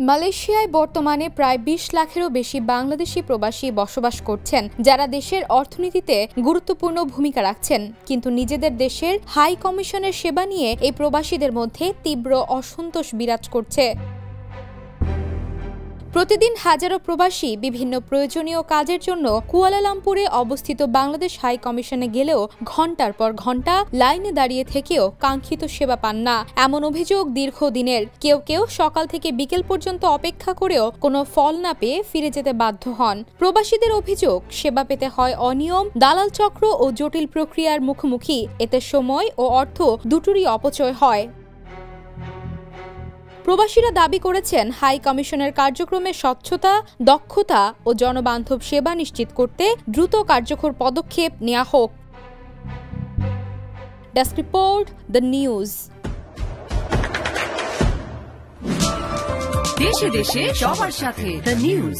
মালয়েশিয়ায় বর্তমানে প্রায় ২০ লাখেরও বেশি বাংলাদেশি প্রবাসী বসবাস করছেন, যারা দেশের অর্থনীতিতে গুরুত্বপূর্ণ ভূমিকা রাখছেন। কিন্তু নিজেদের দেশের হাই কমিশনের সেবা নিয়ে এই প্রবাসীদের মধ্যে তীব্র অসন্তোষ বিরাজ করছে। প্রতিদিন হাজারো প্রবাসী বিভিন্ন প্রয়োজনীয় কাজের জন্য কুয়ালালামপুরে অবস্থিত বাংলাদেশ হাই কমিশনে গেলেও ঘণ্টার পর ঘণ্টা লাইনে দাঁড়িয়ে থেকেও কাঙ্ক্ষিত সেবা পান না। এমন অভিযোগ দীর্ঘদিনের। কেউ কেউ সকাল থেকে বিকেল পর্যন্ত অপেক্ষা করেও কোনো ফল না পেয়ে ফিরে যেতে বাধ্য হন। প্রবাসীদের অভিযোগ, সেবা পেতে হয় অনিয়ম, দালাল চক্র ও জটিল প্রক্রিয়ার মুখোমুখি। এতে সময় ও অর্থ দুটোরই অপচয় হয়। প্রবাসীরা দাবি করেছেন, হাই কমিশনের কার্যক্রমে স্বচ্ছতা, দক্ষতা ও জনবান্ধব সেবা নিশ্চিত করতে দ্রুত কার্যকর পদক্ষেপ নেওয়া হোক। Desk report, the news. দেশে দেশে সবার সাথে, দ্য নিউজ।